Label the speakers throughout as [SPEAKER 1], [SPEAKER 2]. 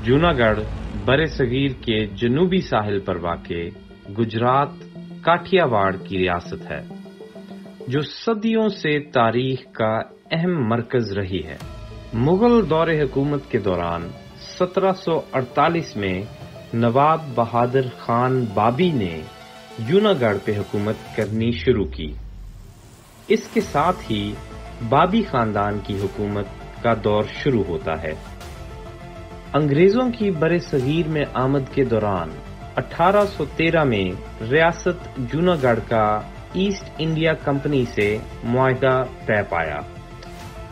[SPEAKER 1] جوناگڑھ بر صغیر کے جنوبی ساحل پر واقع گجرات کاٹھیا واڑ کی ریاست ہے جو صدیوں سے تاریخ کا اہم مرکز رہی ہے۔ مغل دور حکومت کے دوران 1748 میں نواب بہادر خان بابی نے جوناگڑھ پہ حکومت کرنی شروع کی۔ اس کے ساتھ ہی بابی خاندان کی حکومت کا دور شروع ہوتا ہے۔ انگریزوں کی بر صغیر میں آمد کے دوران 1813 میں ریاست جوناگڑھ کا ایسٹ انڈیا کمپنی سے معاہدہ طے پایا،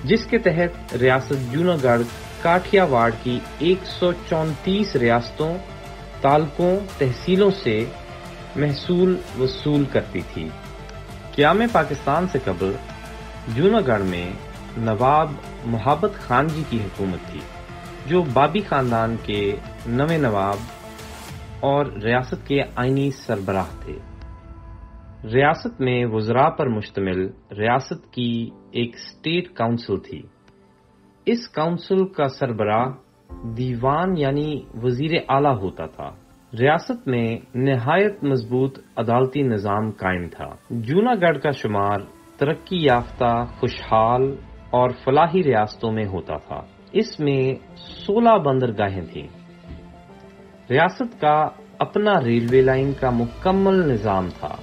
[SPEAKER 1] جس کے تحت ریاست جوناگڑھ کاٹھیا واڑ کی 134 ریاستوں، تعلقوں، تحصیلوں سے محصول وصول کرتی تھی۔ قیام پاکستان سے قبل جوناگڑھ میں نواب محبت خان جی کی حکومت تھی، جو بابی خاندان کے نویں نواب اور ریاست کے آئینی سربراہ تھے۔ ریاست میں وزراء پر مشتمل ریاست کی ایک اسٹیٹ کونسل تھی۔ اس کونسل کا سربراہ دیوان یعنی وزیر اعلیٰ ہوتا تھا۔ ریاست میں نہایت مضبوط عدالتی نظام قائم تھا۔ جوناگڑھ کا شمار ترقی یافتہ، خوشحال اور فلاحی ریاستوں میں ہوتا تھا۔ اس میں 16 بندرگاہیں تھیں۔ ریاست کا اپنا ریلوے لائن کا مکمل نظام تھا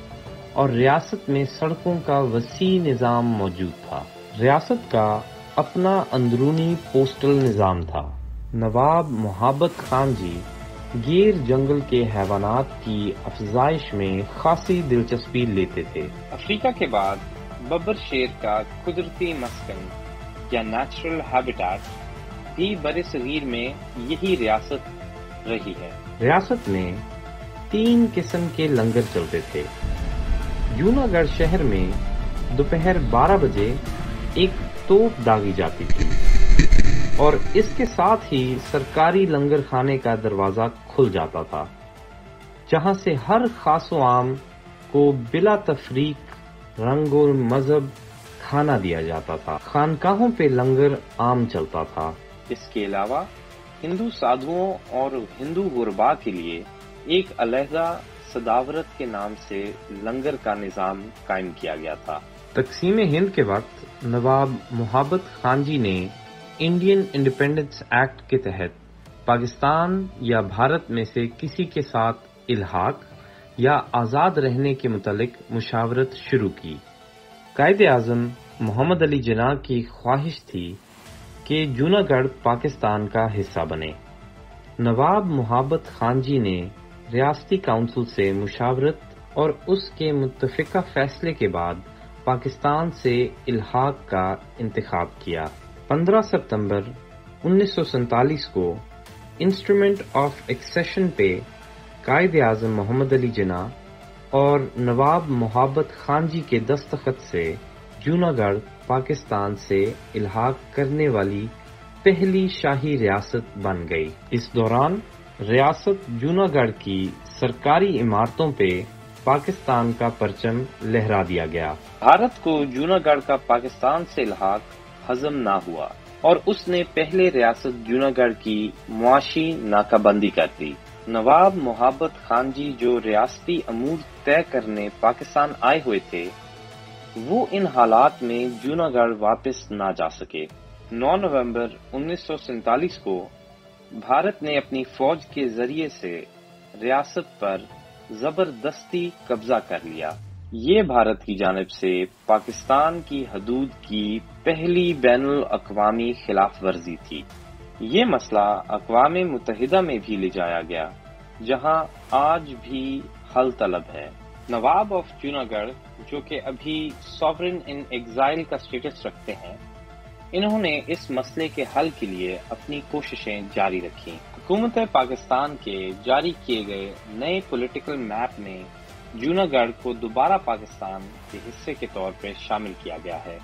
[SPEAKER 1] اور ریاست میں سڑکوں کا وسیع نظام موجود تھا۔ ریاست کا اپنا اندرونی پوسٹل نظام تھا۔ نواب محبت خان جی گیر جنگل کے حیوانات کی افزائش میں خاصی دلچسپی لیتے تھے۔ افریقہ کے بعد ببر شیر کا قدرتی مسکن یا نیچرل ہیبیٹیٹ بھی بر صغیر میں یہی ریاست رہی ہے۔ ریاست میں 3 قسم کے لنگر چلتے تھے۔ جوناگڑھ شہر میں دوپہر 12 بجے ایک توپ داغی جاتی تھی اور اس کے ساتھ ہی سرکاری لنگر خانے کا دروازہ کھل جاتا تھا، جہاں سے ہر خاص و عام کو بلا تفریق رنگ و مذہب کھانا دیا جاتا تھا۔ خانقاہوں پہ لنگر عام چلتا تھا۔ اس کے علاوہ ہندو سادھوؤں اور ہندو غربا کے لیے ایک علیحدہ صداورت کے نام سے لنگر کا نظام قائم کیا گیا تھا۔ تقسیم ہند کے وقت نواب محبت خان جی نے انڈین انڈیپینڈنس ایکٹ کے تحت پاکستان یا بھارت میں سے کسی کے ساتھ الحاق یا آزاد رہنے کے متعلق مشاورت شروع کی۔ قائد اعظم محمد علی جناح کی خواہش تھی کہ جوناگڑھ پاکستان کا حصہ بنے۔ نواب محبت خان جی نے ریاستی کونسل سے مشاورت اور اس کے متفقہ فیصلے کے بعد پاکستان سے الحاق کا انتخاب کیا۔ 15 ستمبر 1947 کو انسٹرومنٹ آف ایکسیشن پہ قائد اعظم محمد علی جناح اور نواب محبت خان جی کے دستخط سے جوناگڑھ پاکستان سے الحاق کرنے والی پہلی شاہی ریاست بن گئی۔ اس دوران ریاست جوناگڑھ کی سرکاری عمارتوں پہ پاکستان کا پرچم لہرا دیا گیا۔ بھارت کو جوناگڑھ کا پاکستان سے الحاق ہضم نہ ہوا اور اس نے پہلے ریاست جوناگڑھ کی معاشی ناکہ بندی کر دی۔ نواب محبت خان جی جو ریاستی امور طے کرنے پاکستان آئے ہوئے تھے، وہ ان حالات میں جوناگڑھ واپس نہ جا سکے۔ 9 نومبر 1947 کو بھارت نے اپنی فوج کے ذریعے سے ریاست پر زبردستی قبضہ کر لیا۔ یہ بھارت کی جانب سے پاکستان کی حدود کی پہلی بین الاقوامی خلاف ورزی تھی۔ یہ مسئلہ اقوام متحدہ میں بھی لے جایا گیا، جہاں آج بھی حل طلب ہے۔ نواب آف جوناگڑھ، جو کہ ابھی سوورن ان ایگزائل کا سٹیٹس رکھتے ہیں، انہوں نے اس مسئلے کے حل کے لیے اپنی کوششیں جاری رکھیں۔ حکومت پاکستان کے جاری کیے گئے نئے پولیٹیکل میپ میں جوناگڑھ کو دوبارہ پاکستان کے حصے کے طور پر شامل کیا گیا ہے،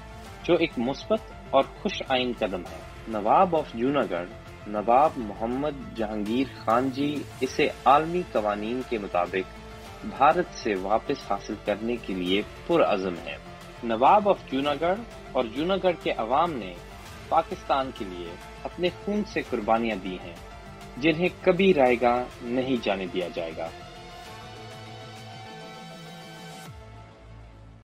[SPEAKER 1] جو ایک مثبت اور خوش آئند قدم ہے۔ نواب آف جوناگڑھ نواب محمد جہانگیر خان جی اسے عالمی قوانین کے مطابق بھارت سے واپس حاصل کرنے کے لیے پرعزم ہے۔ نواب آف جوناگڑھ اور جوناگڑھ کے عوام نے پاکستان کے لیے اپنے خون سے قربانیاں دی ہیں۔ جنہیں کبھی رائے گاہ نہیں جانے دیا جائے گا۔